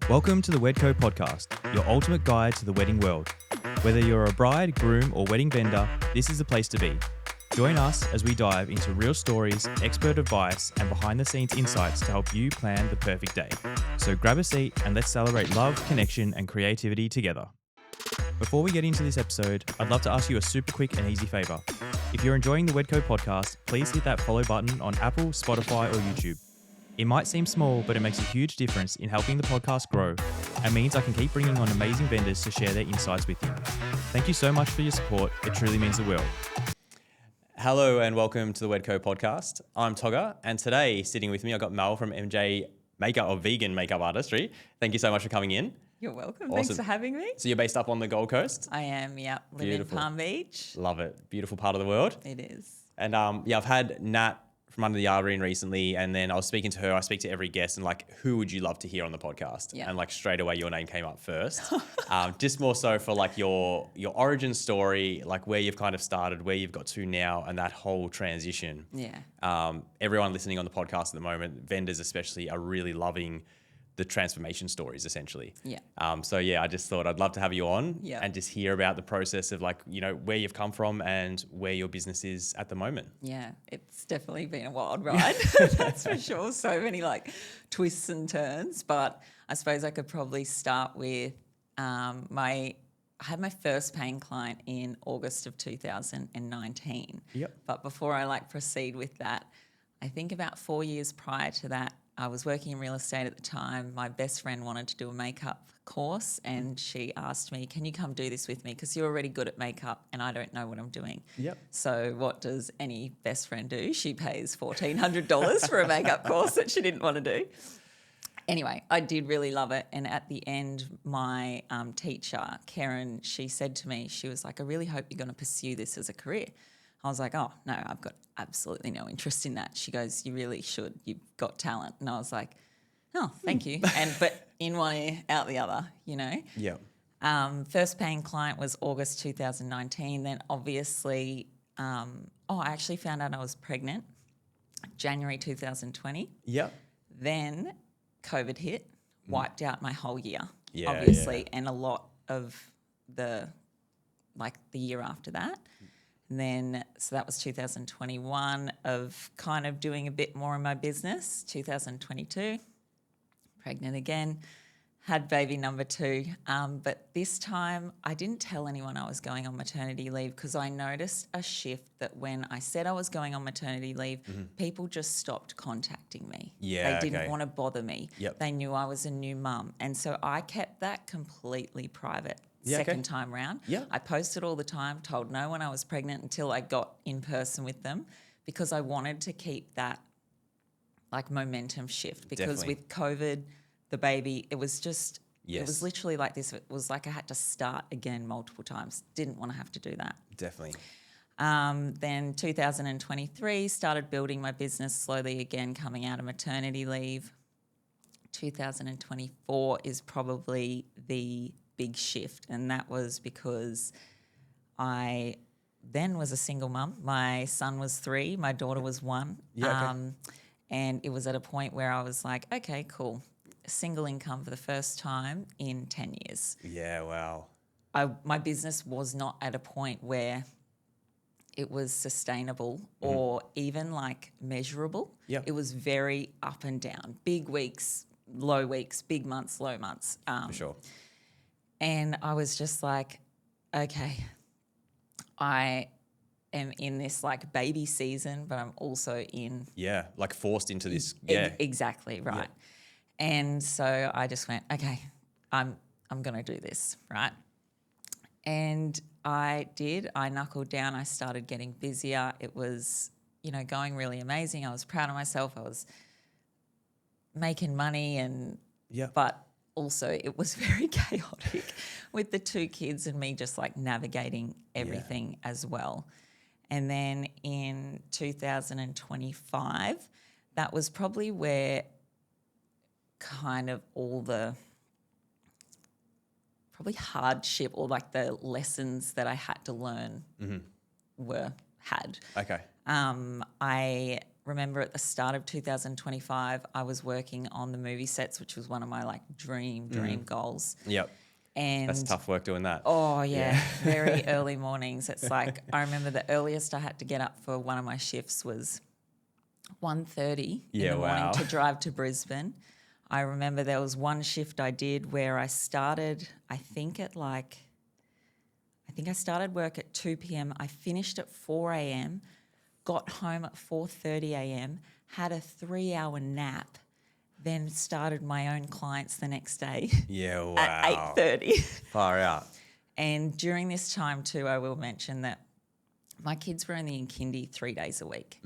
Welcome to the WedCo Podcast, your ultimate guide to the wedding world. Whether you're a bride, groom, or wedding vendor, this is the place to be. Join us as we dive into real stories, expert advice, and behind-the-scenes insights to help you plan the perfect day. So grab a seat and let's celebrate love, connection, and creativity together. Before we get into this episode, I'd love to ask you a super quick and easy favor. If you're enjoying the WedCo Podcast, please hit that follow button on Apple, Spotify, or YouTube. It might seem small, but it makes a huge difference in helping the podcast grow and means I can keep bringing on amazing vendors to share their insights with you. Thank you so much for your support. It truly means the world. Hello and welcome to the WedCo Podcast. I'm Toga, and today sitting with me, I've got Mel from MJ Vegan Makeup Artistry. Thank you so much for coming in. You're welcome. Awesome. Thanks for having me. So you're based up on the Gold Coast? I am, yeah. Live in Palm Beach. Love it. Beautiful part of the world. It is. And I've had Nat from Under the Artery recently, and then I was speaking to her. I speak to every guest, and like, who would you love to hear on the podcast? Yeah. And like straight away, your name came up first. Just more so for like your origin story, like where you've kind of started, where you've got to now, and that whole transition. Yeah. Everyone listening on the podcast at the moment, vendors especially, are really loving the transformation stories essentially. Yeah. I just thought I'd love to have you on Yeah. and just hear about the process of like, you know, where you've come from and where your business is at the moment. Yeah. It's definitely been a wild ride. That's for sure. So many like twists and turns. But I suppose I could probably start with I had my first paying client in August of 2019. Yep. But before I proceed with that, I think about 4 years prior to that, I was working in real estate at the time. My best friend wanted to do a makeup course and she asked me, can you come do this with me? Because you're already good at makeup and I don't know what I'm doing. Yep. So what does any best friend do? She pays $1,400 for a makeup course that she didn't want to do. Anyway, I did really love it. And at the end, my teacher, Karen, she said to me, she was like, I really hope you're going to pursue this as a career. I was like, oh, no, I've got absolutely no interest in that. She goes, you really should. You've got talent. And I was like, oh, thank you. But in one ear, out the other, you know. Yeah. First paying client was August 2019. Then obviously, I actually found out I was pregnant January 2020. Yeah. Then COVID hit, wiped out my whole year, Yeah, obviously, yeah. and a lot of the year after that. And then, so that was 2021 of kind of doing a bit more in my business. 2022, pregnant again, had baby number 2. But this time I didn't tell anyone I was going on maternity leave because I noticed a shift that when I said I was going on maternity leave, people just stopped contacting me. Yeah, They didn't okay. want to bother me. Yep. They knew I was a new mum. And so I kept that completely private. Yeah, okay. Second time round. Yeah. I posted all the time, told no one I was pregnant until I got in person with them because I wanted to keep that like momentum shift because Definitely. with COVID, the baby, it was just, Yes. it was literally like this. It was like I had to start again multiple times. Didn't want to have to do that. Definitely. Then 2023, started building my business slowly again, coming out of maternity leave. 2024 is probably the big shift, and that was because I then was a single mum. My son was 3, my daughter was 1. Yeah, okay. And it was at a point where I was like, okay, cool. Single income for the first time in 10 years. Yeah, wow. My business was not at a point where it was sustainable or even like measurable. Yep. It was very up and down, big weeks, low weeks, big months, low months. For sure. And I was just like, okay, I am in this like baby season, but I'm also in. Yeah, like forced into this. Yeah. Exactly, right. Yeah. And so I just went, okay, I'm going to do this, right? And I did. I knuckled down. I started getting busier. It was, going really amazing. I was proud of myself. I was making money but also it was very chaotic with the 2 kids and me just like navigating everything as well. And then in 2025, that was probably where kind of all the probably hardship or like the lessons that I had to learn were had. Okay. I remember at the start of 2025, I was working on the movie sets, which was one of my like dream goals. Yep. And That's tough work doing that. Oh yeah, very early mornings. It's like I remember the earliest I had to get up for one of my shifts was 1:30 in the morning to drive to Brisbane. I remember there was one shift I did where I started, I think I started work at 2 p.m. I finished at 4 a.m., got home at 4:30 a.m., had a 3-hour nap, then started my own clients the next day at 8:30. Far out. And during this time too, I will mention that my kids were only in kindy 3 days a week.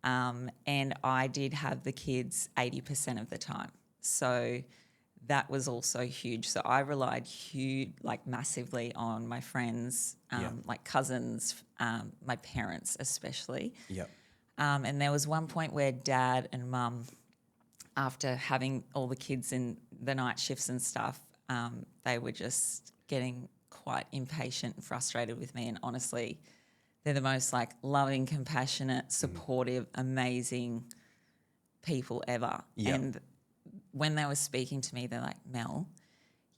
And I did have the kids 80% of the time. So that was also huge. So I relied massively on my friends, like cousins, my parents especially. Yep. And there was one point where dad and mum, after having all the kids in the night shifts and stuff, they were just getting quite impatient and frustrated with me. And honestly, they're the most like loving, compassionate, supportive, amazing people ever. Yep. And when they were speaking to me, they're like, Mel,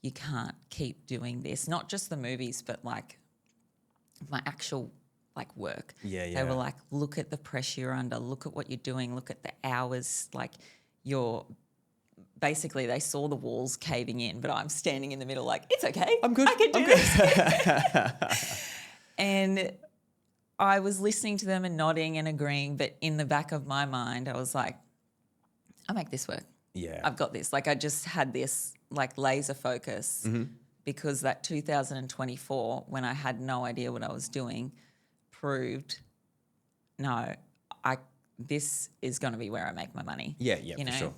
you can't keep doing this. Not just the movies, but like my actual like work. Yeah. They were like, look at the pressure you're under, look at what you're doing, look at the hours, like basically they saw the walls caving in, but I'm standing in the middle like, it's okay. I'm good. I can do this. And I was listening to them and nodding and agreeing, but in the back of my mind, I was like, I'll make this work. Yeah. I've got this. Like I just had this like laser focus because that 2024, when I had no idea what I was doing, proved, no, this is going to be where I make my money. Yeah, for sure.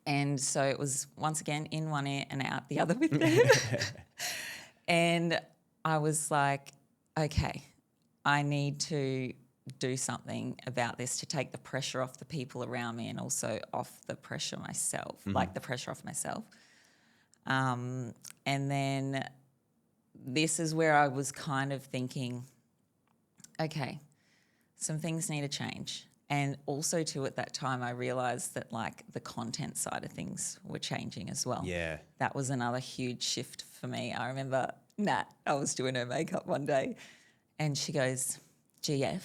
And so it was once again in one ear and out the other with them. And I was like, okay, I need to do something about this to take the pressure off the people around me and also off the pressure myself, like the pressure off myself. And then this is where I was kind of thinking, okay, some things need to change. And also too at that time I realised that like the content side of things were changing as well. Yeah. That was another huge shift for me. I remember Nat, I was doing her makeup one day and she goes, GF,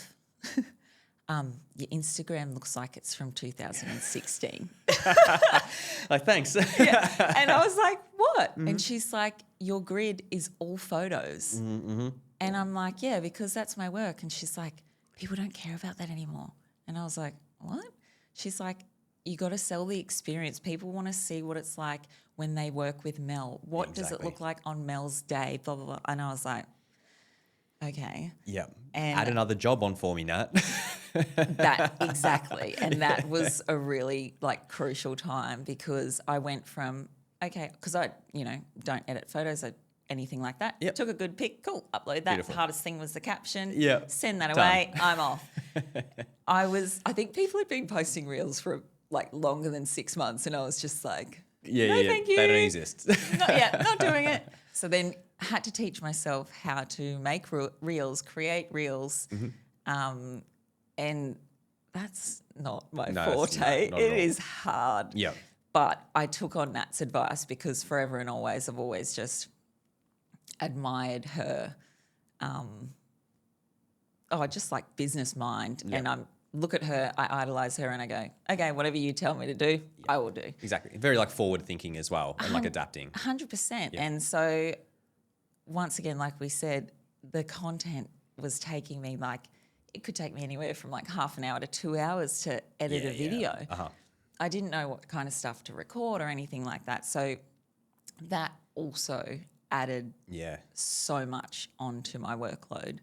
your Instagram looks like it's from 2016. Like, thanks. Yeah. And I was like, what? And she's like, your grid is all photos. And I'm like, yeah, because that's my work. And she's like, people don't care about that anymore. And I was like, what? She's like, you got to sell the experience. People want to see what it's like when they work with Mel. What does it look like on Mel's day? Blah, blah, blah. And I was like, okay. Yeah. And add another job on for me, Nat. That exactly. And that was a really like crucial time because I went from, okay, because I, don't edit photos or anything like that. Yep. Took a good pic, cool, upload that. Beautiful. The hardest thing was the caption. Yeah. Send that Done. away, I'm off. I think people had been posting reels for like longer than 6 months and I was just like, no, thank you. They don't exist. not doing it. So then I had to teach myself how to make reels, create reels. And that's not my forte. Not it is hard. Yeah. But I took on Nat's advice because forever and always I've always just admired her, just like business mind. Yeah. And I look at her, I idolise her and I go, okay, whatever you tell me to do, I will do. Exactly. Very like forward thinking as well and like adapting. 100%. Yeah. And so once again, like we said, the content was taking me like, it could take me anywhere from like half an hour to 2 hours to edit a video. Yeah. I didn't know what kind of stuff to record or anything like that. So that also added so much onto my workload.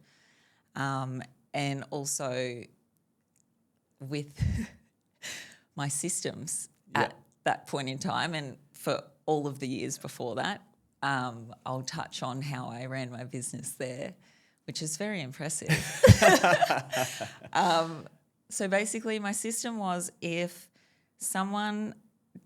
And also with my systems at that point in time and for all of the years before that, I'll touch on how I ran my business there, which is very impressive. So basically my system was if someone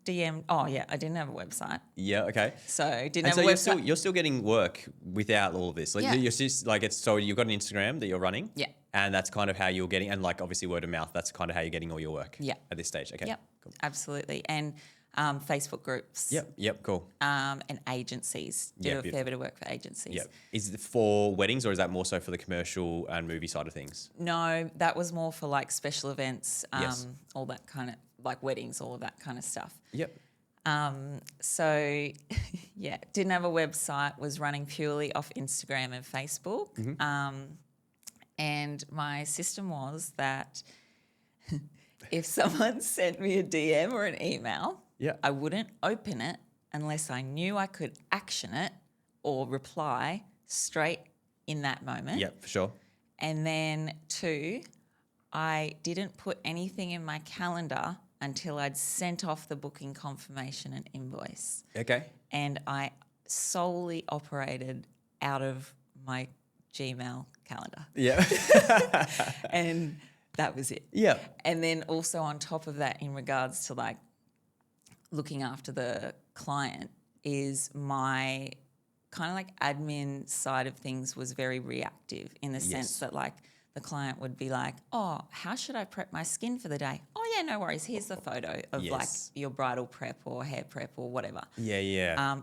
DM'd, I didn't have a website. Yeah, okay. So didn't And have so a website. you're still getting work without all of this. Like Yeah. you're just like so you've got an Instagram that you're running? Yeah. And that's kind of how you're getting, and like obviously word of mouth, that's kind of how you're getting all your work at this stage. Okay. Yep. Cool. Absolutely. And Facebook groups. Yep. Cool. And agencies. Do a fair bit of work for agencies. Yep. Is it for weddings or is that more so for the commercial and movie side of things? No, that was more for like special events, all that kind of like weddings, all of that kind of stuff. Yep. So, yeah, didn't have a website, was running purely off Instagram and Facebook. And my system was that if someone sent me a DM or an email, I wouldn't open it unless I knew I could action it or reply straight in that moment. Yep, for sure. And then 2, I didn't put anything in my calendar until I'd sent off the booking confirmation and invoice. Okay. And I solely operated out of my Gmail calendar. Yeah. And that was it. Yeah. And then also on top of that, in regards to like looking after the client, is my kind of like admin side of things was very reactive in the sense that like the client would be like, oh, how should I prep my skin for the day? Oh, yeah, no worries. Here's the photo of like your bridal prep or hair prep or whatever. Yeah.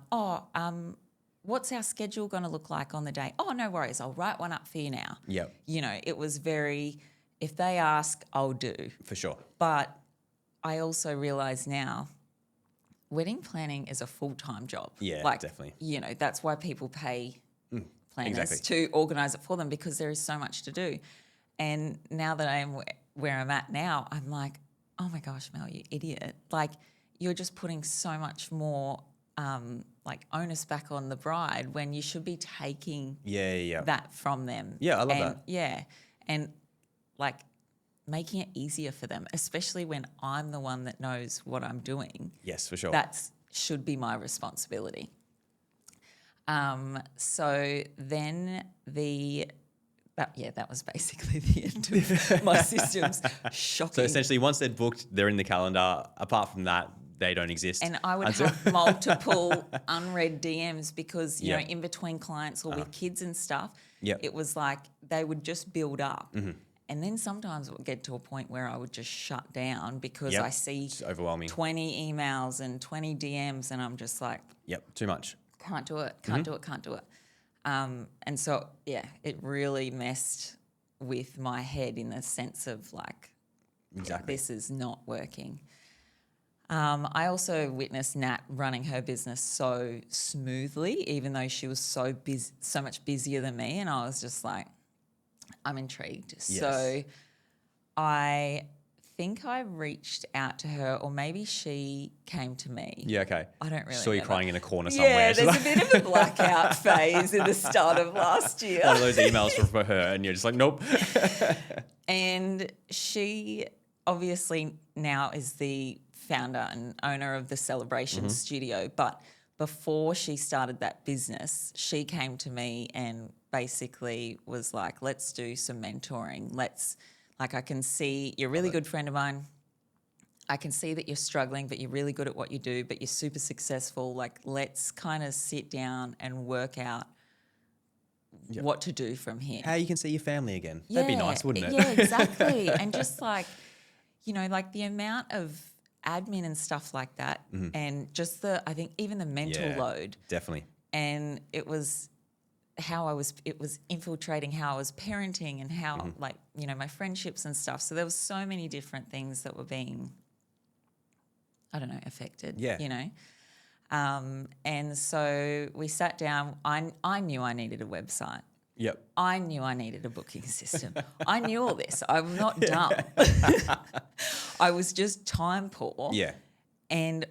What's our schedule going to look like on the day? Oh, no worries. I'll write one up for you now. Yep. You know, it was very, if they ask, I'll do. For sure. But I also realise now wedding planning is a full-time job. Yeah, like, definitely. You know, that's why people pay planners exactly. to organise it for them, because there is so much to do. And now that I am where I'm at now, I'm like, oh my gosh, Mel, you idiot. Like, you're just putting so much more like onus back on the bride when you should be taking that from them. Yeah, I love that. Yeah. And like making it easier for them, especially when I'm the one that knows what I'm doing. Yes, for sure. That should be my responsibility. So then that was basically the end of my systems. Shocking. So essentially once they're booked, they're in the calendar. Apart from that, they don't exist. And I would have multiple unread DMs because, you know, in between clients or with kids and stuff, it was like they would just build up. And then sometimes it would get to a point where I would just shut down because I see it's overwhelming. 20 emails and 20 DMs and I'm just like, too much. Can't do it. And so, it really messed with my head in the sense of like, this is not working. I also witnessed Nat running her business so smoothly, even though she was so much busier than me, and I was just like, I'm intrigued. Yes. So I think I reached out to her, or maybe she came to me. Yeah, okay. I don't really Saw you remember. crying in a corner somewhere. Yeah, there's a bit of a blackout phase in the start of last year. One of those emails from her and you're just like, nope. And she obviously now is the founder and owner of the Celebration Studio. But before she started that business, she came to me and basically was like, let's do some mentoring. I can see you're a really good friend of mine. I can see that you're struggling, but you're really good at what you do, but you're super successful. Like, let's kind of sit down and work out what to do from here. How you can see your family again. That'd be nice, wouldn't it? Yeah, exactly. And just like, you know, like the amount of admin and stuff like that and just I think even the mental load. Definitely. And it was infiltrating how I was parenting and how like, you know, my friendships and stuff. So there was so many different things that were being, I don't know, affected, you know. And so we sat down. I knew I needed a website. Yep. I knew I needed a booking system. I knew all this. I'm not dumb. I was just time poor. Yeah. And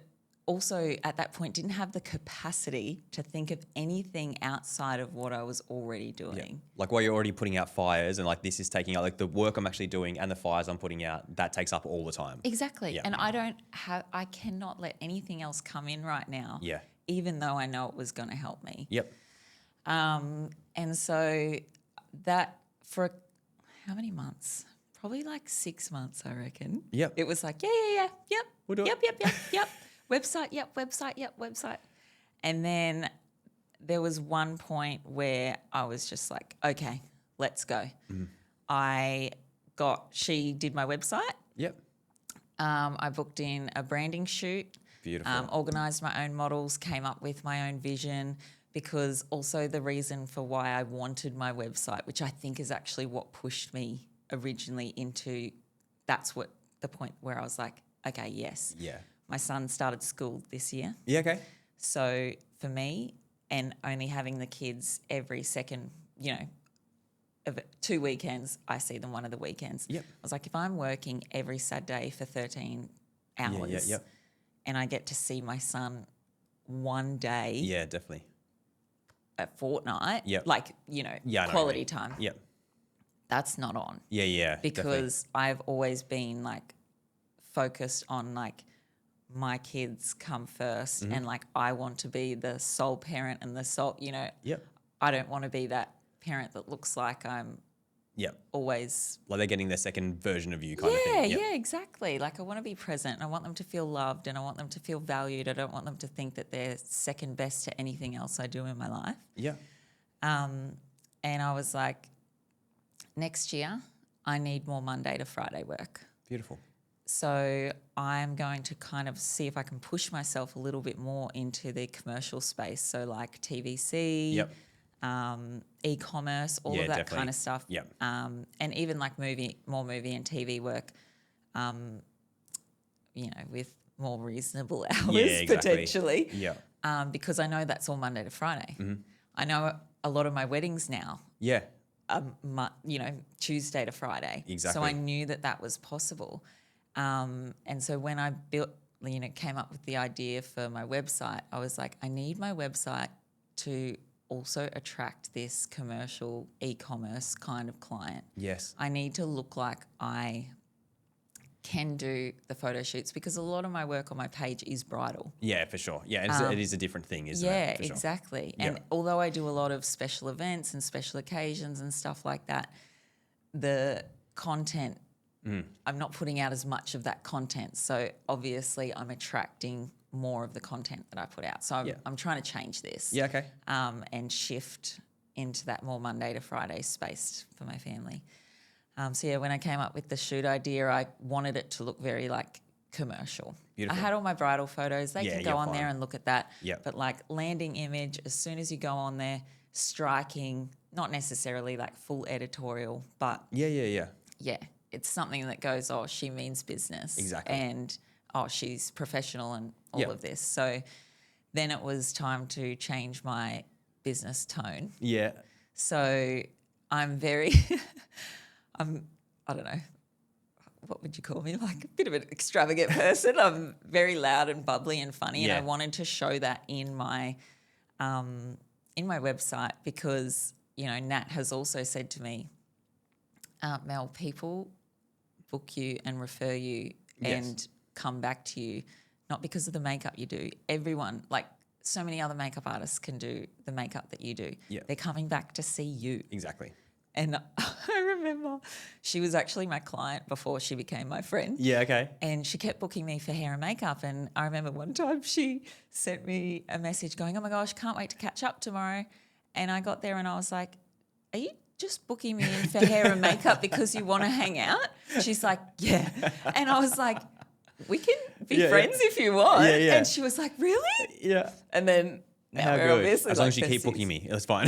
also at that point didn't have the capacity to think of anything outside of what I was already doing. Yeah. Like while you're already putting out fires and like this is taking out like the work I'm actually doing and the fires I'm putting out, that takes up all the time. Exactly. Yeah. And I cannot let anything else come in right now. Yeah. Even though I know it was going to help me. Yep. And so that for how many months? Probably like 6 months, I reckon. Yep. It was like, yep. We'll do it. Yep. Website. And then there was one point where I was just like, okay, let's go. she did my website. Yep. I booked in a branding shoot. Beautiful. Organised my own models, came up with my own vision, because also the reason for why I wanted my website, which I think is actually what pushed me originally into, that's what the point where I was like, okay, yes. Yeah. My son started school this year. Yeah, okay. So for me, and only having the kids every second, of 2 weekends, I see them one of the weekends. Yep. I was like, if I'm working every Saturday for 13 hours and I get to see my son one day Yeah, definitely. a fortnight, Yep. like, quality time, Yep. that's not on. Yeah, Because I've always been like focused on like my kids come first and like I want to be the sole parent and the sole, Yep. I don't want to be that parent that looks like I'm Yep. always Like they're getting their second version of you kind of thing. Yep. Yeah, exactly. Like I want to be present and I want them to feel loved and I want them to feel valued. I don't want them to think that they're second best to anything else I do in my life. Yeah. And I was like, next year I need more Monday to Friday work. Beautiful. So I'm going to kind of see if I can push myself a little bit more into the commercial space. So like TVC, Yep. E-commerce, all Yeah, of that definitely. kind of stuff. Yep. And even like more movie and TV work, with more reasonable hours exactly. potentially. Yeah. Because I know that's all Monday to Friday. I know a lot of my weddings now, Yeah. Tuesday to Friday. Exactly. So I knew that was possible. And so when I came up with the idea for my website, I was like, I need my website to also attract this commercial e-commerce kind of client. Yes. I need to look like I can do the photo shoots because a lot of my work on my page is bridal. Yeah, for sure. Yeah, it is a different thing, isn't Yeah, it? For sure. exactly. Yeah. And although I do a lot of special events and special occasions and stuff like that, the content, I'm not putting out as much of that content. So obviously I'm attracting more of the content that I put out. So I'm trying to change this. Yeah, okay. And shift into that more Monday to Friday space for my family. When I came up with the shoot idea, I wanted it to look very like commercial. Beautiful. I had all my bridal photos. They can go you're on fine. there and look at that. Yep. But like landing image, as soon as you go on there, striking, not necessarily like full editorial, but Yeah. it's something that goes, oh, she means business. Exactly. And, oh, she's professional and all of this. So then it was time to change my business tone. Yeah. So I'm very, I don't know, what would you call me? Like a bit of an extravagant person. I'm very loud and bubbly and funny. Yeah. And I wanted to show that in my website because, Nat has also said to me, Mel, people book you and refer you and come back to you, not because of the makeup you do. Everyone, like so many other makeup artists can do the makeup that you do. Yeah. They're coming back to see you. Exactly. And I remember she was actually my client before she became my friend. Yeah, okay. And she kept booking me for hair and makeup. And I remember one time she sent me a message going, oh my gosh, can't wait to catch up tomorrow. And I got there and I was like, are you just booking me in for hair and makeup because you want to hang out? She's like, yeah. And I was like, we can be friends if you want. Yeah. And she was like, really? Yeah. And then now How we're good. obviously As long like as you keep besties. booking me, that's fine.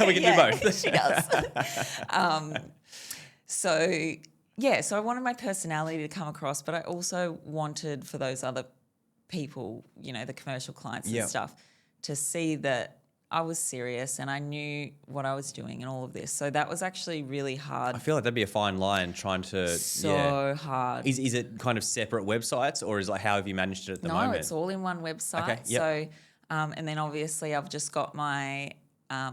We can do both. She does. So I wanted my personality to come across, but I also wanted for those other people, the commercial clients and stuff, to see that I was serious and I knew what I was doing and all of this. So that was actually really hard. I feel like that'd be a fine line trying to... Hard. Is it kind of separate websites or is like how have you managed it at the moment? No, it's all in one website. Okay, yep. So, and then obviously I've just got my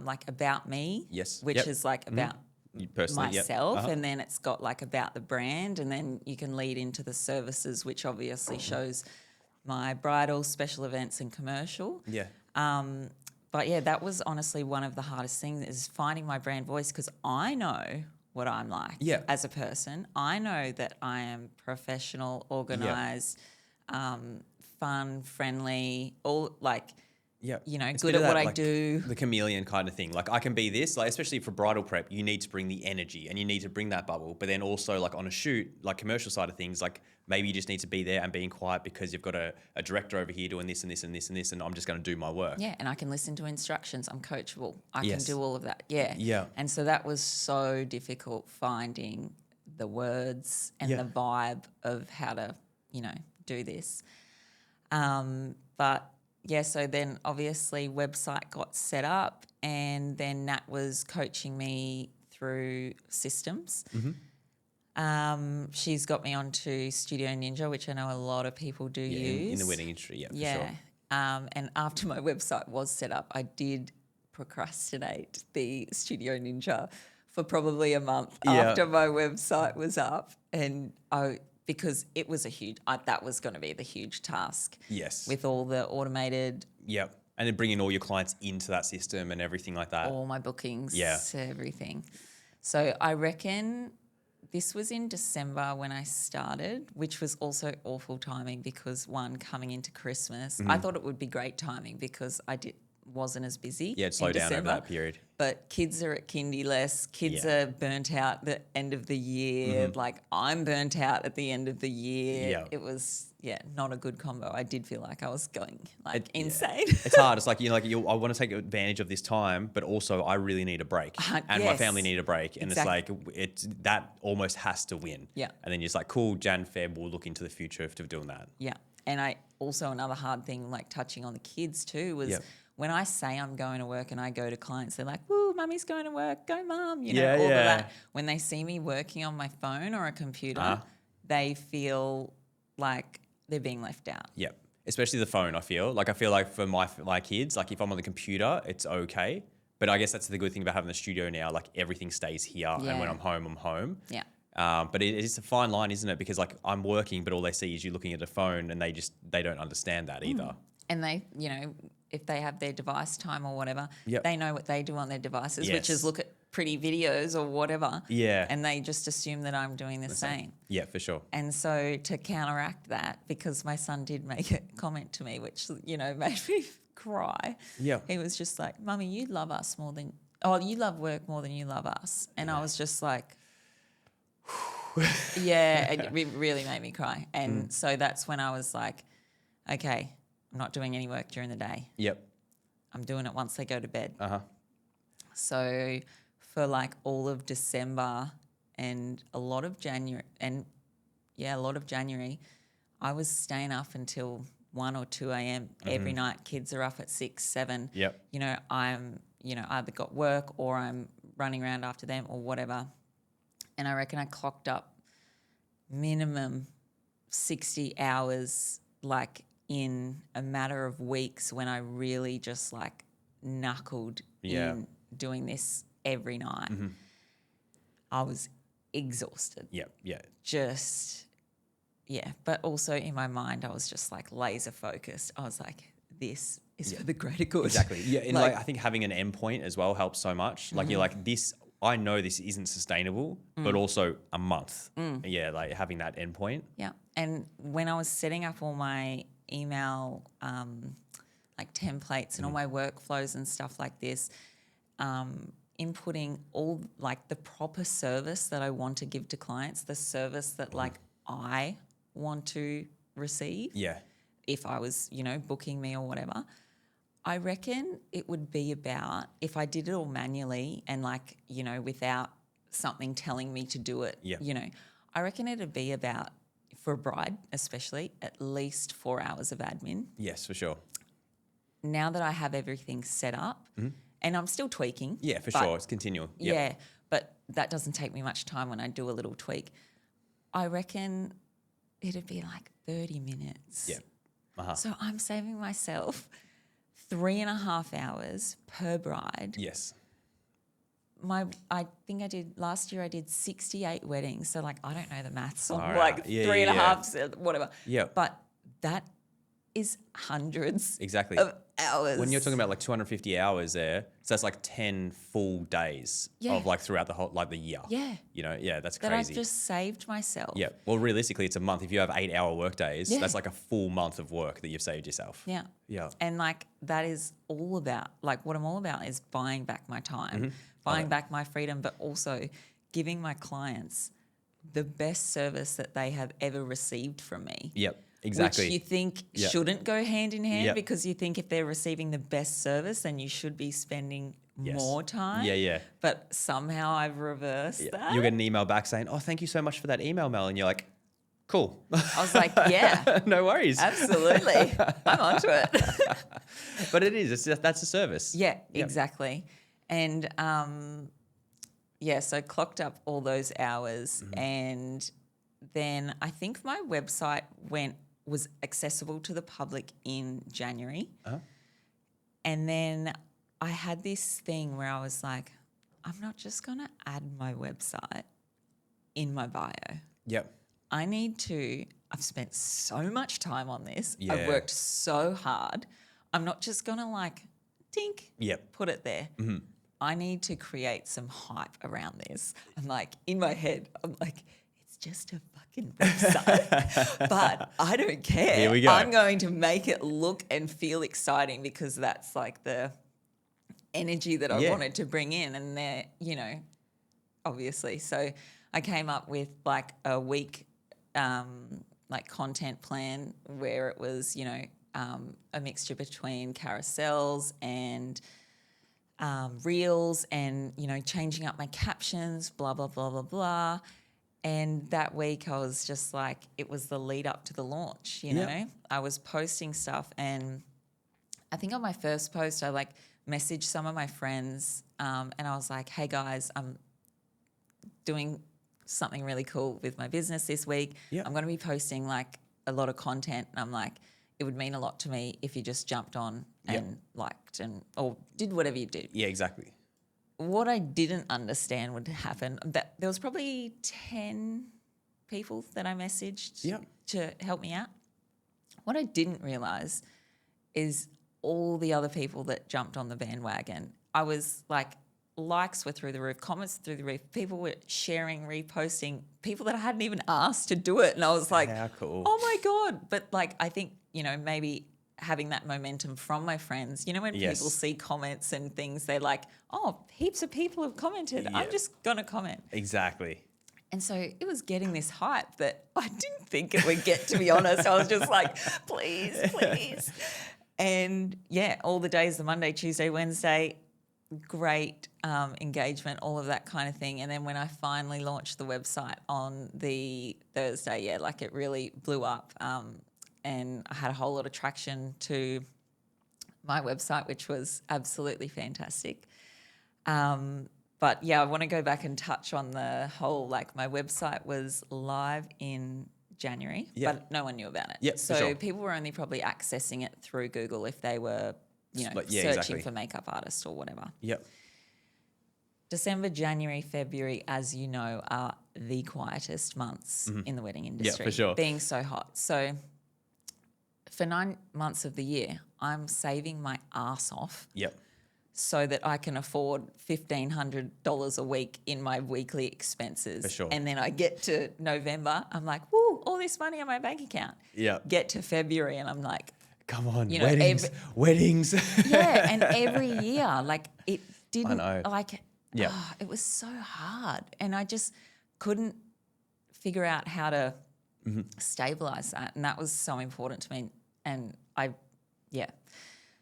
like about me, Yes, which yep. is like about You personally, myself, Uh-huh. and then it's got like about the brand, and then you can lead into the services, which obviously shows my bridal, special events, and commercial. Yeah. But yeah, that was honestly one of the hardest things is finding my brand voice because I know what I'm like as a person. I know that I am professional, organised, fun, friendly, all like Yeah. good bit at of what that, I like, do. The chameleon kind of thing. Like I can be this, like especially for bridal prep, you need to bring the energy and you need to bring that bubble. But then also like on a shoot, like commercial side of things, like maybe you just need to be there and being quiet because you've got a director over here doing this and this and this and this, and I'm just going to do my work. Yeah, and I can listen to instructions. I'm coachable. I Yes. can do all of that. Yeah. Yeah. And so that was so difficult finding the words and Yeah. the vibe of how to, do this. But yeah, so then obviously website got set up, and then Nat was coaching me through systems. She's got me onto Studio Ninja, which I know a lot of people do use. In the wedding industry, for Yeah. sure. And after my website was set up, I did procrastinate the Studio Ninja for probably a month after my website was up, and because it was that was going to be the huge task. Yes. With all the automated, Yep. And then bringing all your clients into that system and everything like that. all my bookings, Yeah. everything. So I reckon this was in December when I started, which was also awful timing because coming into Christmas, I thought it would be great timing because wasn't as busy. Yeah, slow down over that period. But kids are at kindy less. Kids are burnt out the end of the year. Like I'm burnt out at the end of the year. Yeah. It was not a good combo. I did feel like I was going insane. It's hard. It's like I want to take advantage of this time, but also I really need a break, and my family need a break, and Exactly. it's like that almost has to win. Yeah. And then you're just like, cool, Jan, Feb, we'll look into the future of doing that. Yeah. And also another hard thing, like touching on the kids too, was when I say I'm going to work and I go to clients, they're like, woo, mummy's going to work, go mum, all of that. When they see me working on my phone or a computer, they feel like they're being left out. Yeah. Especially the phone, I feel like for my kids, like if I'm on the computer, it's okay. But I guess that's the good thing about having the studio now, like everything stays here, and when I'm home. Yeah. But it's a fine line, isn't it? Because like I'm working, but all they see is you looking at a phone, and they don't understand that either. And they, if they have their device time or whatever, Yep. they know what they do on their devices, which Yes. is look at pretty videos or whatever. Yeah. And they just assume that I'm doing the same. Yeah, for sure. And so to counteract that, because my son did make a comment to me, which, made me cry. Yeah. He was just like, Mummy, you love work more than you love us. And I was just like, it really made me cry. And so that's when I was like, okay, I'm not doing any work during the day. Yep. I'm doing it once they go to bed. Uh-huh. So for like all of December and a lot of January, I was staying up until 1 or 2 a.m. every night. Kids are up at 6, 7. Yep. I'm, either got work or I'm running around after them or whatever. And I reckon I clocked up minimum 60 hours like in a matter of weeks when I really just like knuckled in doing this every night. I was exhausted. Yeah. But also in my mind, I was just like laser focused. I was like, this is for the greater good. Exactly. Yeah. And I think having an endpoint as well helps so much. Like you're like, I know this isn't sustainable, but also a month. Yeah. Like having that endpoint. Yeah. And when I was setting up all my email like templates and all my workflows and stuff like this, inputting all like the proper service that I want to give to clients, the service that like I want to receive. Yeah. If I was, booking me or whatever, I reckon it would be about, if I did it all manually and like, without something telling me to do it, I reckon it'd be about, for a bride especially, at least 4 hours of admin. Yes, for sure. Now that I have everything set up, and I'm still tweaking. Yeah, for sure. It's continual. Yep. Yeah, but that doesn't take me much time when I do a little tweak. I reckon it'd be like 30 minutes. Yeah. Uh-huh. So I'm saving myself 3.5 hours per bride. Yes. I think last year I did 68 weddings. So like, I don't know the maths on All like right. Yeah, 3.5, whatever. Yeah. But that is hundreds Exactly. of hours. When you're talking about like 250 hours there, so that's like 10 full days of like throughout the whole, like the year. Yeah. You know, that's that crazy. I've just saved myself. Yeah. Well, realistically, it's a month. If you have 8-hour work days, Yeah. that's like a full month of work that you've saved yourself. Yeah. Yeah. And like that is all about, like what I'm all about is buying back my time, Mm-hmm. buying back my freedom, but also giving my clients the best service that they have ever received from me. Yep. Exactly. Which you think shouldn't go hand in hand because you think if they're receiving the best service, then you should be spending more time. Yeah. But somehow I've reversed that. You'll get an email back saying, "Oh, thank you so much for that email, Mel," and you're like, "Cool." I was like, yeah. No worries. Absolutely. I'm onto it. But it is. That's a service. Yeah, exactly. And so clocked up all those hours and then I think my website was accessible to the public in January. Uh-huh. And then I had this thing where I was like, I'm not just going to add my website in my bio. Yep. I've spent so much time on this. Yeah. I've worked so hard. I'm not just going to like, tink, put it there. Mm-hmm. I need to create some hype around this. I'm like, in my head, I'm like, it's just a fucking website. But I don't care. Here we go. I'm going to make it look and feel exciting because that's like the energy that I wanted to bring in. And they're, obviously. So I came up with like a week like content plan where it was, a mixture between carousels and reels and, changing up my captions, blah, blah, blah, blah, blah. And that week I was just like, it was the lead up to the launch, you know? I was posting stuff and I think on my first post I like messaged some of my friends and I was like, hey guys, I'm doing something really cool with my business this week. I'm going to be posting like a lot of content and I'm like, it would mean a lot to me if you just jumped on and liked or did whatever you did. Yeah, exactly. What I didn't understand would happen, that there was probably 10 people that I messaged to help me out. What I didn't realise is all the other people that jumped on the bandwagon. I was like, likes were through the roof, comments through the roof, people were sharing, reposting, people that I hadn't even asked to do it. And I was like, how cool. Oh my God. But like, I think, maybe having that momentum from my friends, when people see comments and things, they're like, oh, heaps of people have commented. I'm just going to comment. Exactly. And so it was getting this hype that I didn't think it would get, to be honest. I was just like, please. And all the days, the Monday, Tuesday, Wednesday, great engagement, all of that kind of thing. And then when I finally launched the website on the Thursday, it really blew up. And I had a whole lot of traction to my website, which was absolutely fantastic. But I want to go back and touch on the whole, my website was live in January, but no one knew about it. So people were only probably accessing it through Google if they were, searching for makeup artists or whatever. December, January, February, as you know, are the quietest months in the wedding industry. For sure. Being so hot. So for 9 months of the year, I'm saving my ass off so that I can afford $1,500 a week in my weekly expenses. For sure. And then I get to November, I'm like, woo, all this money on my bank account. Get to February and I'm like, come on, weddings. And every year, it didn't, I know. it was so hard. And I just couldn't figure out how to stabilize that. And that was so important to me. And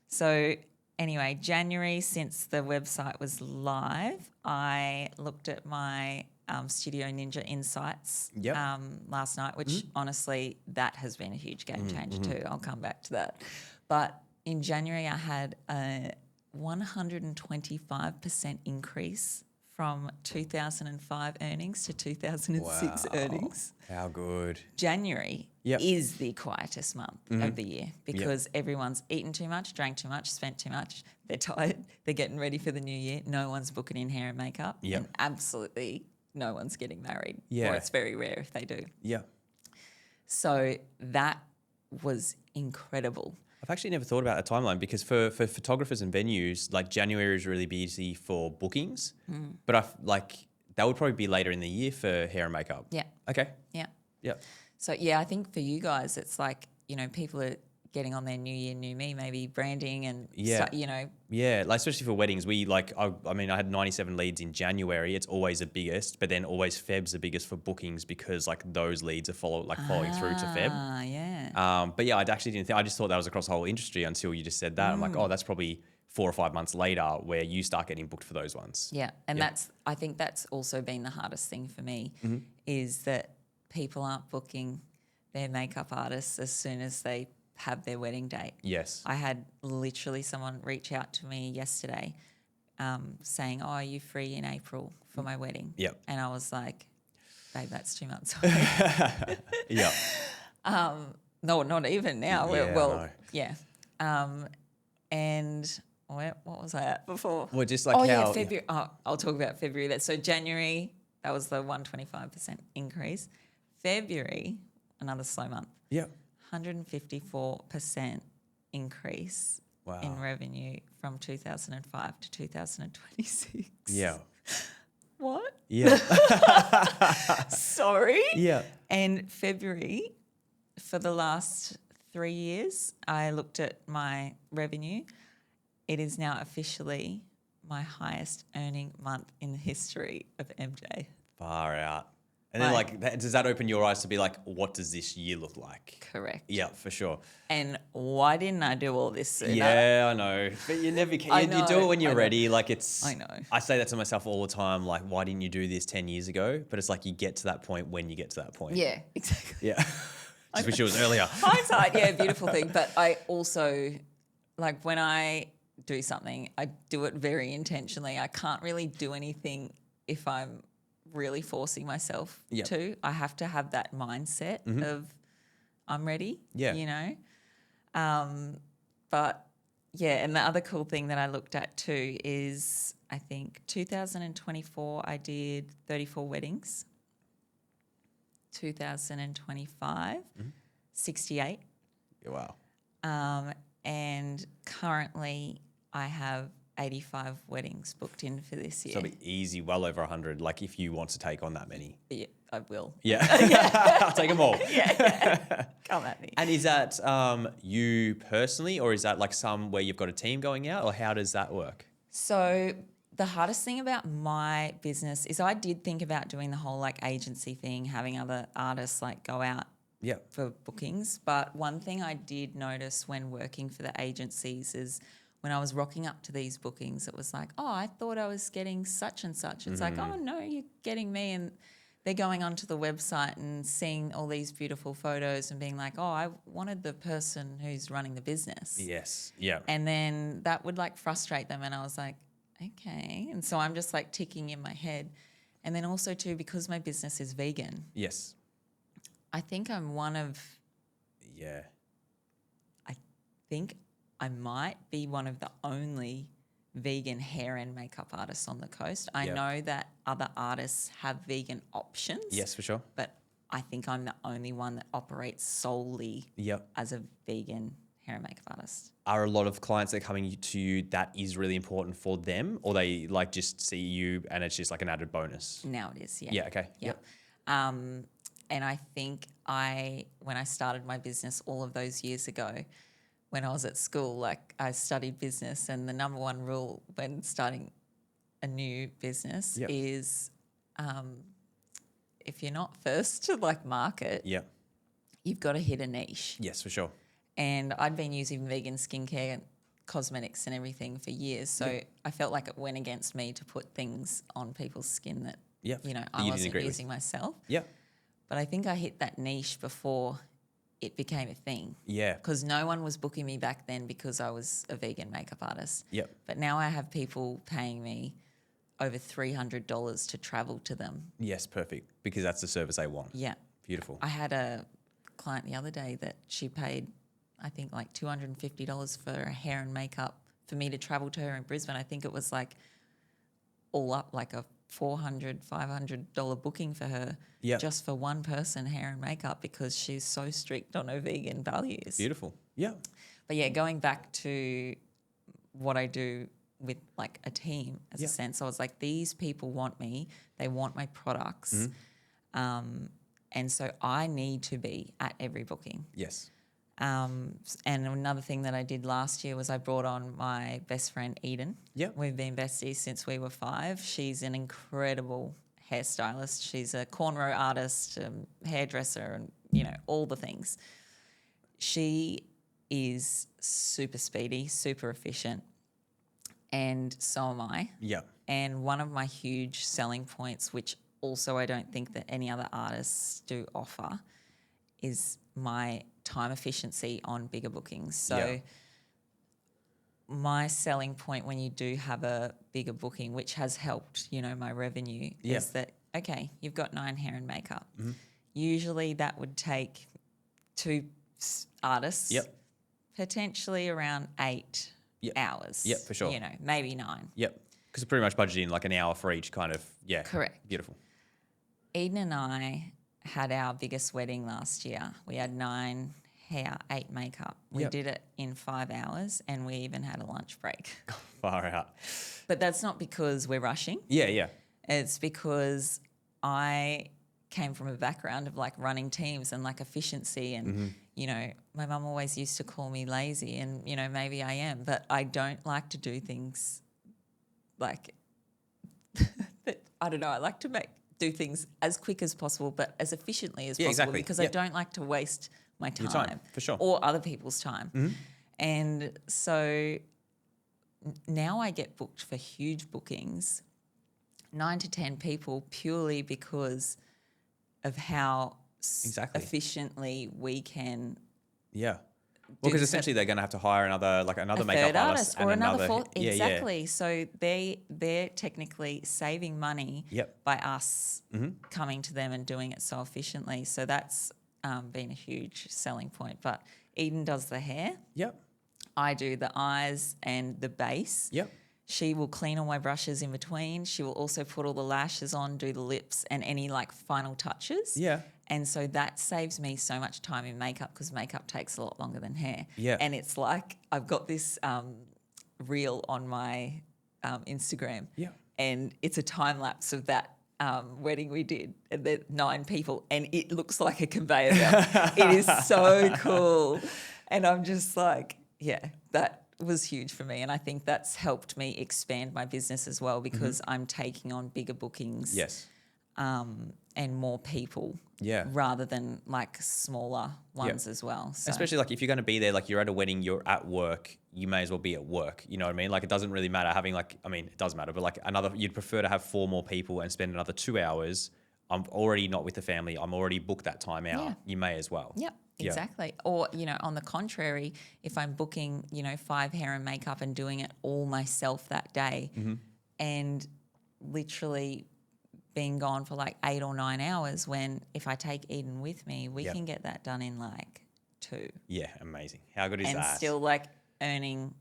So anyway, January, since the website was live, I looked at my Studio Ninja Insights last night, which honestly, that has been a huge game changer too. I'll come back to that. But in January, I had a 125% increase from 2005 earnings to 2006 earnings. How good. January is the quietest month of the year because everyone's eaten too much, drank too much, spent too much. They're tired. They're getting ready for the new year. No one's booking in hair and makeup. And absolutely no one's getting married. Or it's very rare if they do. So that was incredible. I've actually never thought about a timeline because for photographers and venues, like January is really busy for bookings, but that would probably be later in the year for hair and makeup. Yeah. Okay. Yeah. Yeah. So, yeah, I think for you guys, it's like, you know, people are getting on their new year, new me, maybe branding and, you know. Yeah, like especially for weddings, I mean, I had 97 leads in January. It's always the biggest, but then always Feb's the biggest for bookings because like those leads are following through to Feb. Yeah. But yeah, I actually didn't think, I just thought that was across the whole industry until you just said that. I'm like, oh, that's probably 4 or 5 months later where you start getting booked for those ones. Yeah. And I think that's also been the hardest thing for me is that people aren't booking their makeup artists as soon as they have their wedding date. Yes. I had literally someone reach out to me yesterday saying, oh, are you free in April for my wedding? Yep. And I was like, babe, that's 2 months away. Yeah. No, not even now. Yeah, Well, yeah. And what was I at before? Well, just like February. Oh, I'll talk about February. So January, that was the 125% increase. February, another slow month. Yeah. 154% increase in revenue from 2005 to 2026. Yeah. What? Yeah. Sorry? Yeah. And February, for the last 3 years, I looked at my revenue. It is now officially my highest earning month in the history of MJ. Far out. And then does that open your eyes to be like, what does this year look like? Correct. Yeah, for sure. And why didn't I do all this sooner? Yeah, I know. But you never can. You do it when you're ready. Like I know. I say that to myself all the time. Like, why didn't you do this 10 years ago? But it's like you get to that point when you get to that point. Yeah, exactly. Yeah. Just wish it was earlier. Hindsight, yeah, beautiful thing. But I also, like when I do something, I do it very intentionally. I can't really do anything if I'm really forcing myself to. I have to have that mindset of I'm ready, you know. But yeah, and the other cool thing that I looked at too is I think 2024 I did 34 weddings. 2025, 68. Wow. And currently I have 85 weddings booked in for this year. So it'll be easy, well over 100, like if you want to take on that many. Yeah, I will. Yeah. I'll take them all. Yeah. Come at me. And is that you personally, or is that like some where you've got a team going out, or how does that work? So the hardest thing about my business is I did think about doing the whole like agency thing, having other artists like go out for bookings. But one thing I did notice when working for the agencies is when I was rocking up to these bookings, it was like, oh, I thought I was getting such and such. It's like, oh, no, you're getting me. And they're going onto the website and seeing all these beautiful photos and being like, oh, I wanted the person who's running the business. Yes. Yeah. And then that would like frustrate them. And I was like, okay. And so I'm just like ticking in my head. And then also too, because my business is vegan. Yes. I think I'm one of. Yeah. I think I might be one of the only vegan hair and makeup artists on the coast. I know that other artists have vegan options. Yes, for sure. But I think I'm the only one that operates solely as a vegan hair and makeup artist. Are a lot of clients that are coming to you that is really important for them, or they like just see you and it's just like an added bonus? Now it is, yeah. Yeah, okay. Yep. And I think when I started my business all of those years ago, when I was at school, like I studied business, and the number one rule when starting a new business is if you're not first to like market, you've got to hit a niche. Yes, for sure. And I'd been using vegan skincare and cosmetics and everything for years, so I felt like it went against me to put things on people's skin that you know I wasn't using myself. Yeah. But I think I hit that niche before it became a thing. Yeah. Because no one was booking me back then because I was a vegan makeup artist. Yep. But now I have people paying me over $300 to travel to them. Yes, perfect. Because that's the service they want. Yeah. Beautiful. I had a client the other day that she paid, I think, like $250 for her hair and makeup for me to travel to her in Brisbane. I think it was like all up like a $400, $500 booking for her just for one person, hair and makeup, because she's so strict on her vegan values. Beautiful. Yeah. But yeah, going back to what I do with like a team as a sense, I was like, these people want me, they want my products. And so I need to be at every booking. Yes. And another thing that I did last year was I brought on my best friend Eden. Yeah. We've been besties since we were 5. She's an incredible hairstylist. She's a cornrow artist, hairdresser, and, you know, all the things. She is super speedy, super efficient, and so am I. Yeah. And one of my huge selling points, which also I don't think that any other artists do offer, is my time efficiency on bigger bookings. So my selling point when you do have a bigger booking, which has helped, you know, my revenue, is that, okay, you've got 9 hair and makeup. Usually that would take 2 artists, potentially around 8 hours. Yep, for sure. You know, maybe 9. Yep. Because it's pretty much budgeting like an hour for each kind of, Correct. Beautiful. Eden and I had our biggest wedding last year. We had 9 hair, 8 makeup. We did it in 5 hours, and we even had a lunch break. Far out. But that's not because we're rushing. Yeah. It's because I came from a background of like running teams and like efficiency and, you know, my mum always used to call me lazy, and, you know, maybe I am, but I don't like to do things like that. I don't know. I like to do things as quick as possible, but as efficiently as possible, exactly. because I don't like to waste my time, your time, for sure, or other people's time. And so now I get booked for huge bookings, 9 to 10 people, purely because of how efficiently we can. Yeah. Well, because essentially they're going to have to hire another makeup artist or another fourth. Exactly. So they're technically saving money by us coming to them and doing it so efficiently. So that's been a huge selling point. But Eden does the hair. Yep. I do the eyes and the base. Yep. She will clean all my brushes in between. She will also put all the lashes on, do the lips and any like final touches. Yeah. And so that saves me so much time in makeup, because makeup takes a lot longer than hair. Yeah. And it's like I've got this reel on my Instagram. Yeah. And it's a time lapse of that wedding we did, and there's 9 people, and it looks like a conveyor belt. It is so cool. And I'm just like, that was huge for me, and I think that's helped me expand my business as well, because I'm taking on bigger bookings, and more people, rather than like smaller ones as well. So. Especially like if you're going to be there, like you're at a wedding, you're at work, you may as well be at work. You know what I mean? Like it doesn't really matter having it does matter, but like you'd prefer to have 4 more people and spend another 2 hours. I'm already not with the family. I'm already booked that time out. Yeah. You may as well. Yep. Exactly. Or, you know, on the contrary, if I'm booking, you know, 5 hair and makeup and doing it all myself that day, and literally being gone for like 8 or 9 hours, when if I take Eden with me, we can get that done in like 2. Yeah, amazing. How good is that? And still like earning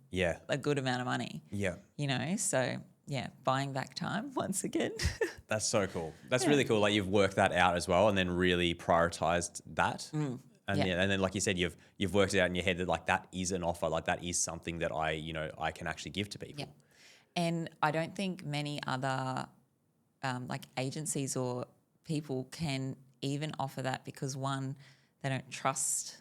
a good amount of money. Yeah. You know, so buying back time once again. That's so cool. That's really cool. Like you've worked that out as well, and then really prioritized that. And and then like you said, you've worked it out in your head that like that is an offer, like that is something that I can actually give to people. Yeah. And I don't think many other like agencies or people can even offer that, because one, they don't trust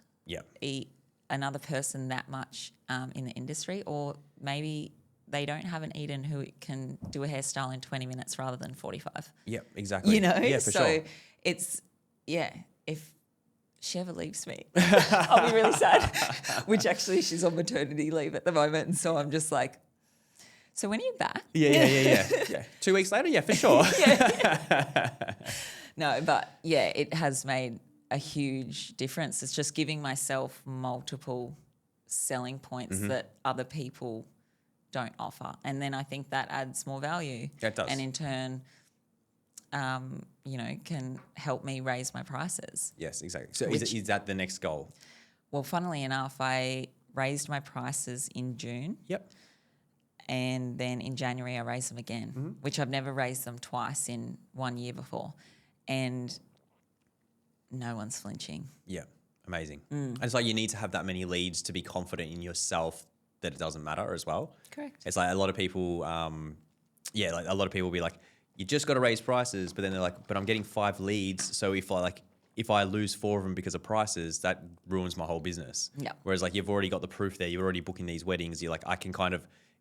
another person that much in the industry, or maybe they don't have an Eden who can do a hairstyle in 20 minutes rather than 45. Yeah, exactly. You know, for sure. It's if she ever leaves me, I'll be really sad. Which actually, she's on maternity leave at the moment, and so I'm just like, so when are you back? Yeah. 2 weeks later, for sure. No, but it has made a huge difference. It's just giving myself multiple selling points that other people don't offer, and then I think that adds more value. It does, and in turn, can help me raise my prices. Yes, exactly. So is that the next goal? Well, funnily enough, I raised my prices in June. Yep. And then in January, I raised them again, which I've never raised them twice in 1 year before. And no one's flinching. Yeah, amazing. And it's like you need to have that many leads to be confident in yourself that it doesn't matter as well. Correct. It's like a lot of people, like a lot of people will be like, you just got to raise prices, but then they're like, but I'm getting 5 leads. So if I lose 4 of them because of prices, that ruins my whole business. Yeah. Whereas like you've already got the proof there, you're already booking these weddings. You're like,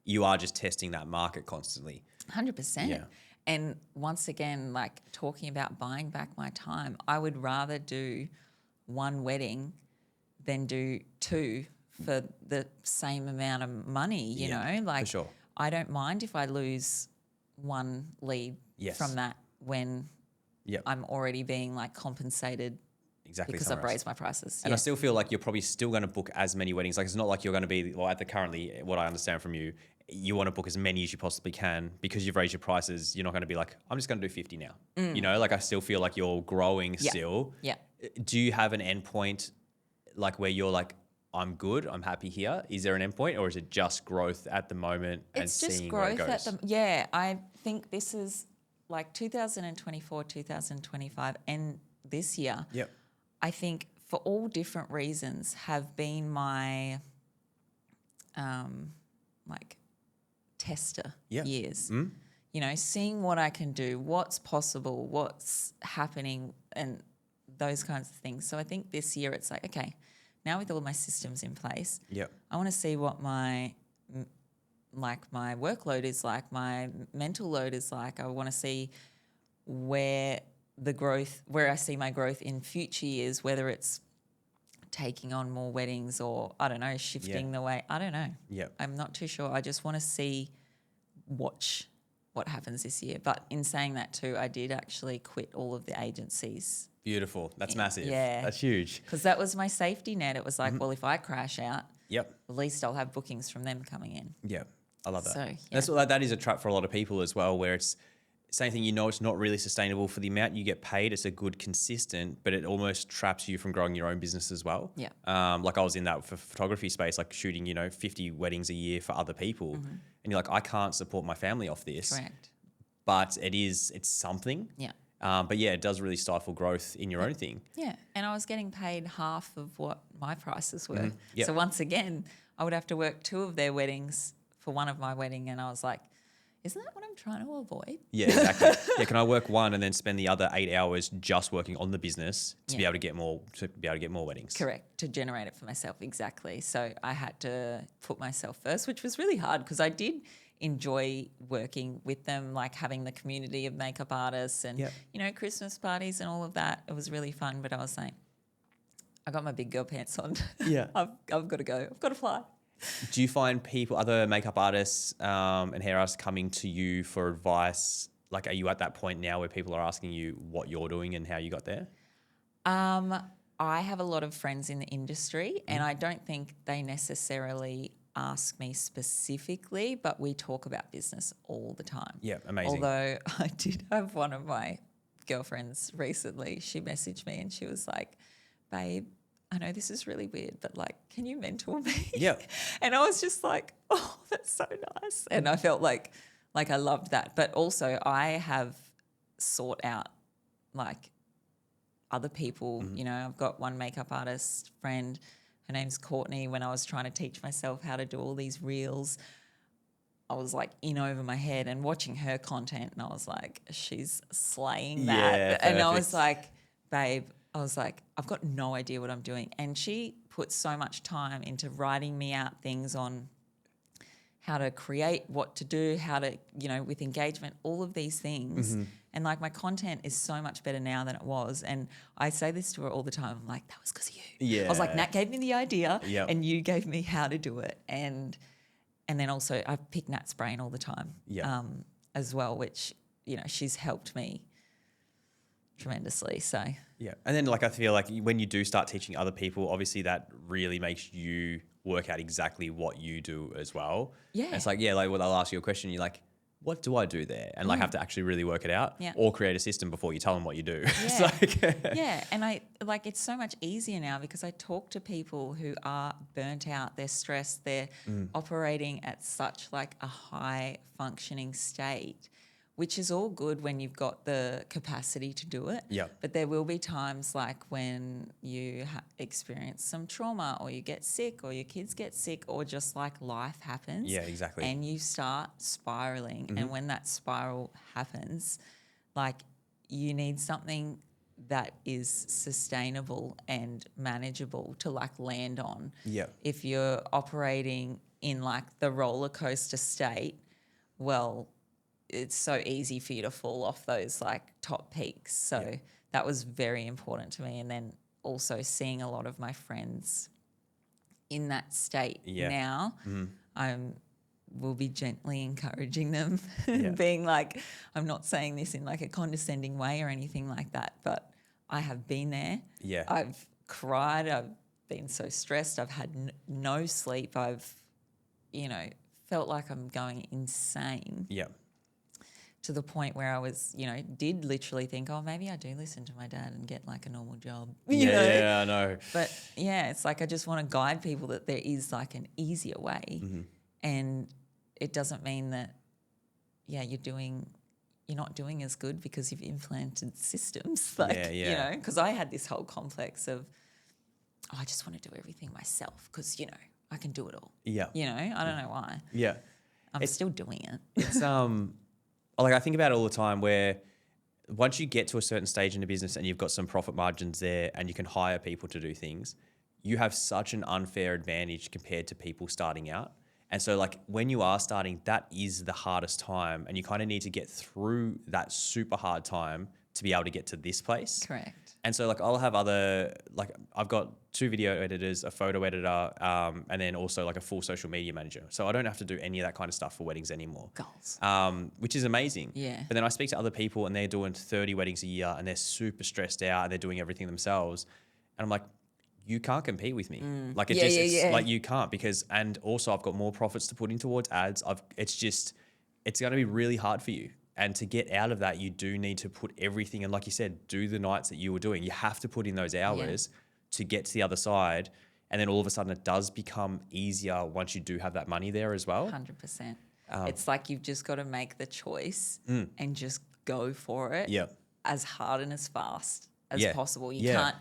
you are just testing that market constantly. 100%. Yeah. And once again, like talking about buying back my time, I would rather do 1 wedding than do 2 for the same amount of money, you know? Like, for sure. I don't mind if I lose 1 lead from that when I'm already being like compensated Exactly. because I've raised my prices. And I still feel like you're probably still going to book as many weddings. Like it's not like you're going to be, well, currently what I understand from you, you want to book as many as you possibly can because you've raised your prices. You're not going to be like, I'm just going to do 50 now. You know, like I still feel like you're growing still. Yeah. Do you have an end point like where you're like, I'm good, I'm happy here? Is there an end point or is it just growth at the moment and seeing where it goes? I think this is like 2024, 2025 and this year. Yep. I think for all different reasons have been my like tester years. You know, seeing what I can do, what's possible, what's happening and those kinds of things. So I think this year it's like, okay, now with all my systems in place, I want to see what my workload is like, my mental load is like. I want to see where I see my growth in future years, whether it's taking on more weddings or, I don't know, shifting the way. I don't know. I'm not too sure. I just want to watch what happens this year. But in saying that too, I did actually quit all of the agencies. Beautiful. That's massive. Yeah. That's huge. Because that was my safety net. It was like, well, if I crash out, at least I'll have bookings from them coming in. Yeah. I love that. So, That is a trap for a lot of people as well, where it's same thing, you know, it's not really sustainable for the amount you get paid. It's a good consistent, but it almost traps you from growing your own business as well. Yeah. Like I was in that for photography space, like shooting, 50 weddings a year for other people. And you're like, I can't support my family off this. Correct. But it's something. Yeah. But yeah, it does really stifle growth in your own thing. Yeah. And I was getting paid half of what my prices were. Yep. So once again, I would have to work 2 of their weddings for one of my wedding. And I was like, isn't that what I'm trying to avoid? Yeah, exactly. Can I work 1 and then spend the other 8 hours just working on the business to be able to get more weddings? Correct. To generate it for myself. Exactly. So I had to put myself first, which was really hard because I did enjoy working with them, like having the community of makeup artists and, Christmas parties and all of that. It was really fun. But I was saying, I got my big girl pants on. Yeah. I've got to go. I've got to fly. Do you find other makeup artists and hair artists coming to you for advice? Like, are you at that point now where people are asking you what you're doing and how you got there? I have a lot of friends in the industry and I don't think they necessarily ask me specifically, but we talk about business all the time. Yeah, amazing. Although I did have one of my girlfriends recently, she messaged me and she was like, babe, I know this is really weird, but like, can you mentor me? Yeah. And I was just like, oh, that's so nice. And I felt like I loved that. But also I have sought out like other people, I've got one makeup artist friend, her name's Courtney. When I was trying to teach myself how to do all these reels, I was like in over my head and watching her content and I was like, she's slaying that. Yeah, and I was like, babe, I've got no idea what I'm doing. And she put so much time into writing me out things on how to create, what to do, how to, with engagement, all of these things. And like my content is so much better now than it was. And I say this to her all the time. I'm like, that was because of you. Yeah. I was like, Nat gave me the idea and you gave me how to do it. And then also I pick Nat's brain all the time as well, which, she's helped me tremendously. So yeah. And then like I feel like when you do start teaching other people, obviously that really makes you work out exactly what you do as well. Yeah. And it's like, like well, they'll ask you a question, you're like, what do I do there? And like have to actually really work it out or create a system before you tell them what you do. It's like yeah. And it's so much easier now because I talk to people who are burnt out, they're stressed, they're operating at such like a high functioning state, which is all good when you've got the capacity to do it. Yeah. But there will be times like when you experience some trauma or you get sick or your kids get sick or just like life happens. Yeah, exactly. And you start spiraling. And when that spiral happens, like you need something that is sustainable and manageable to like land on. Yeah. If you're operating in like the roller coaster state, well, it's so easy for you to fall off those like top peaks. So that was very important to me. And then also seeing a lot of my friends in that state now, will be gently encouraging them, being like, I'm not saying this in like a condescending way or anything like that, but I have been there. Yeah. I've cried. I've been so stressed. I've had no sleep. I've, felt like I'm going insane. Yeah. To the point where I was, did literally think, oh, maybe I do listen to my dad and get like a normal job. Yeah, I know. But it's like I just want to guide people that there is like an easier way. And it doesn't mean that, you're not doing as good because you've implanted systems. Because I had this whole complex of, I just want to do everything myself because, I can do it all. Yeah. I don't know why. Yeah. I'm still doing it. It's like I think about it all the time where once you get to a certain stage in a business and you've got some profit margins there and you can hire people to do things, you have such an unfair advantage compared to people starting out. And so like when you are starting, that is the hardest time and you kind of need to get through that super hard time to be able to get to this place. Correct. And so like I'll have I've got 2 video editors, a photo editor, and then also like a full social media manager. So I don't have to do any of that kind of stuff for weddings anymore. Goals. Which is amazing. Yeah. But then I speak to other people and they're doing 30 weddings a year and they're super stressed out and they're doing everything themselves. And I'm like, you can't compete with me. Like it's like you can't and also I've got more profits to put in towards ads. It's going to be really hard for you. And to get out of that, you do need to put everything, and like you said, do the nights that you were doing. You have to put in those hours to get to the other side. And then all of a sudden it does become easier once you do have that money there as well. 100%. It's like you've just got to make the choice and just go for it as hard and as fast as possible. You can't,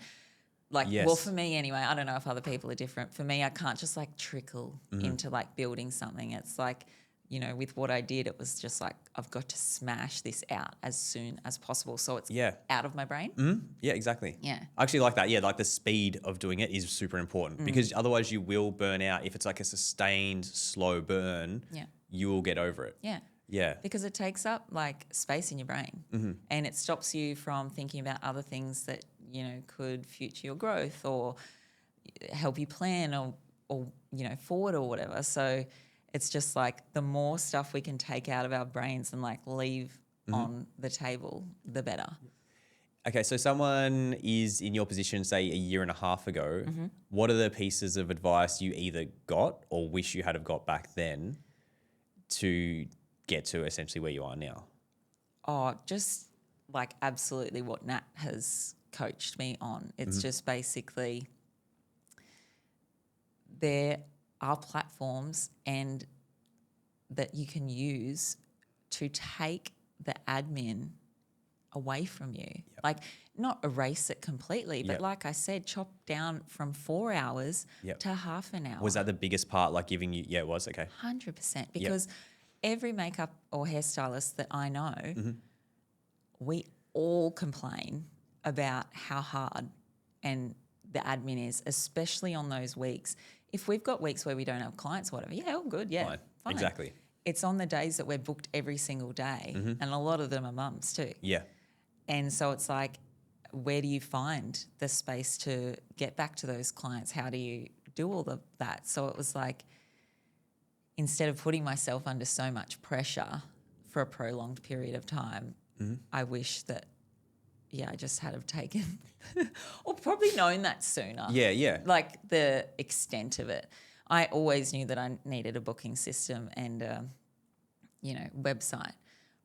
well, for me anyway, I don't know if other people are different. For me, I can't just like trickle into like building something. It's like, with what I did, it was just like, I've got to smash this out as soon as possible. So it's out of my brain. Yeah, exactly. Yeah. I actually like that. Yeah, like the speed of doing it is super important because otherwise you will burn out. If it's like a sustained slow burn, you will get over it. Yeah. Yeah. Because it takes up like space in your brain and it stops you from thinking about other things that, could future your growth or help you plan or forward or whatever. So it's just like the more stuff we can take out of our brains and like leave on the table, the better. Okay, so someone is in your position, say a year and a half ago. What are the pieces of advice you either got or wish you had have got back then to get to essentially where you are now? Oh, just like absolutely what Nat has coached me on. It's just basically there are platforms and that you can use to take the admin away from you. Like not erase it completely, but like I said, chop down from 4 hours to half an hour. Was that the biggest part, like giving you, it was, okay. 100%, because every makeup or hairstylist that I know, we all complain about how hard and the admin is, especially on those weeks. If we've got weeks where we don't have clients or whatever, all good, fine. Exactly. It's on the days that we're booked every single day, and a lot of them are mums too. Yeah. And so it's like, where do you find the space to get back to those clients? How do you do all of that? So it was like, instead of putting myself under so much pressure for a prolonged period of time, I wish that, I just had have taken or probably known that sooner. Yeah. Like the extent of it. I always knew that I needed a booking system and website.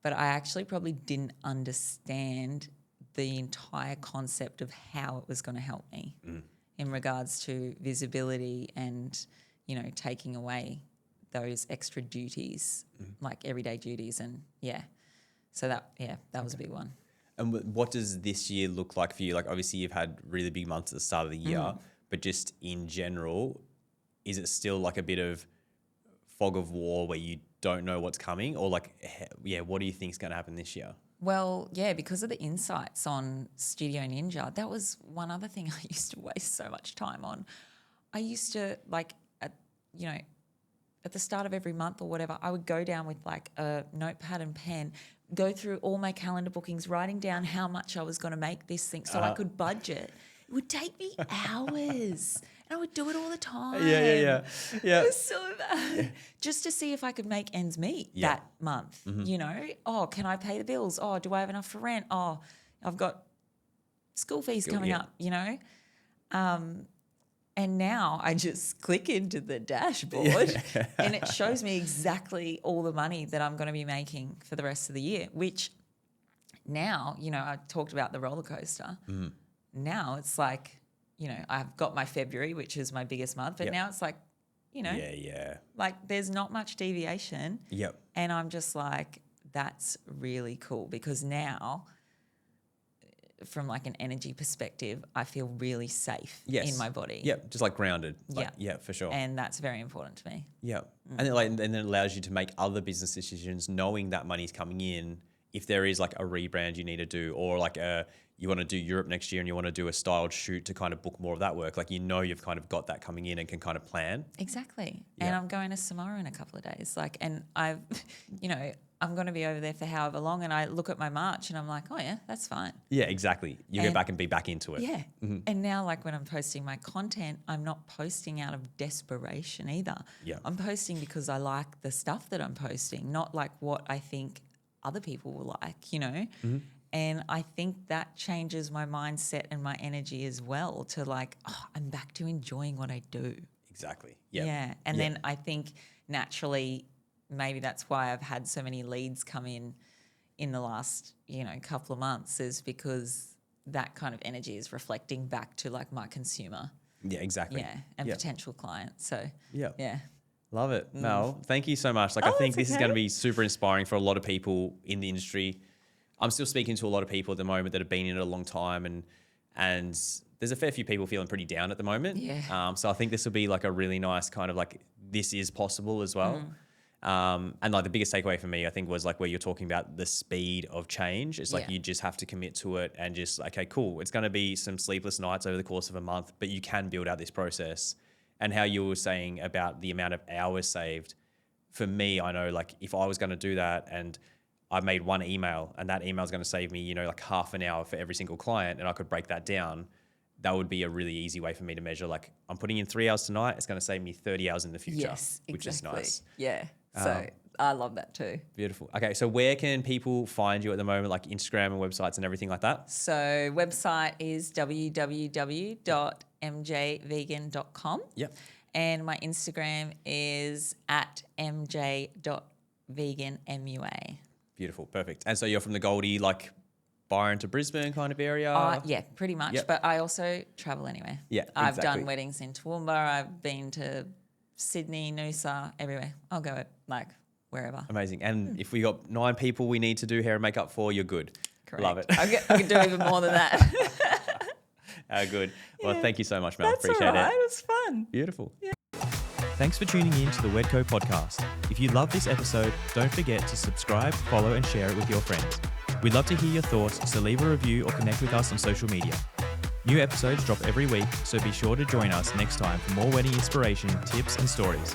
But I actually probably didn't understand the entire concept of how it was going to help me in regards to visibility and, taking away those extra duties, like everyday duties. And so that was a big one. And what does this year look like for you? Like, obviously you've had really big months at the start of the year, but just in general, is it still like a bit of fog of war where you don't know what's coming, or like, what do you think is going to happen this year? Well, because of the insights on Studio Ninja, that was one other thing I used to waste so much time on. I used to at the start of every month or whatever, I would go down with like a notepad and pen, go through all my calendar bookings, writing down how much I was going to make this thing so I could budget. It would take me hours. And I would do it all the time. Yeah. It was so bad. Just to see if I could make ends meet that month, Oh, can I pay the bills? Oh, do I have enough for rent? Oh, I've got school fees coming up, and now I just click into the dashboard and it shows me exactly all the money that I'm going to be making for the rest of the year, which now, I talked about the roller coaster. Now it's like, I've got my February, which is my biggest month, but now it's like, like there's not much deviation. Yep. And I'm just like, that's really cool, because now from like an energy perspective, I feel really safe in my body. Yeah, just like grounded. Yeah, for sure. And that's very important to me. Yeah. And then it allows you to make other business decisions knowing that money's coming in. If there is like a rebrand you need to do, or like you want to do Europe next year and you want to do a styled shoot to kind of book more of that work, like you've kind of got that coming in and can kind of plan. Exactly. Yeah. And I'm going to Samoa in a couple of days. And I've, I'm going to be over there for however long, and I look at my March and I'm like, oh yeah, that's fine. Yeah, exactly. You go back and be back into it. Yeah. Mm-hmm. And now like when I'm posting my content, I'm not posting out of desperation either. Yeah. I'm posting because I like the stuff that I'm posting, not like what I think other people will like, Mm-hmm. And I think that changes my mindset and my energy as well to like, I'm back to enjoying what I do. Exactly. Yep. Yeah. And then I think naturally maybe that's why I've had so many leads come in the last, couple of months, is because that kind of energy is reflecting back to like my consumer. Yeah, exactly. Yeah. And potential clients. So yeah. Love it. Mel, thank you so much. Like, I think this is going to be super inspiring for a lot of people in the industry. I'm still speaking to a lot of people at the moment that have been in it a long time, and there's a fair few people feeling pretty down at the moment. Yeah. So I think this will be like a really nice kind of like, this is possible as well. And like the biggest takeaway for me, I think, was like where you're talking about the speed of change. It's like you just have to commit to it and just, okay, cool. It's going to be some sleepless nights over the course of a month, but you can build out this process. And how you were saying about the amount of hours saved, for me, I know like if I was going to do that and I made one email and that email is going to save me, like half an hour for every single client, and I could break that down, that would be a really easy way for me to measure. Like, I'm putting in 3 hours tonight, it's going to save me 30 hours in the future, which is nice. Yeah. So I love that too. Beautiful. Okay. So where can people find you at the moment, like Instagram and websites and everything like that? So website is www.mjvegan.com. Yep. And my Instagram is at mj.veganmua. Beautiful. Perfect. And so you're from the Goldie, like Byron to Brisbane kind of area? Yeah, pretty much. Yep. But I also travel anywhere. Yeah, I've done weddings in Toowoomba. I've been to Sydney, Noosa, everywhere. I'll go like wherever. Amazing. And if we got 9 people we need to do hair and makeup for, you're good. Correct. Love it. I can do even more than that. Good. Well, thank you so much, Mel. That's Appreciate all right. it. It was fun. Beautiful. Yeah. Thanks for tuning in to the WedCo Podcast. If you love this episode, don't forget to subscribe, follow, and share it with your friends. We'd love to hear your thoughts, so leave a review or connect with us on social media. New episodes drop every week, so be sure to join us next time for more wedding inspiration, tips, and stories.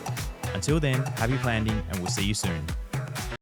Until then, happy planning, and we'll see you soon.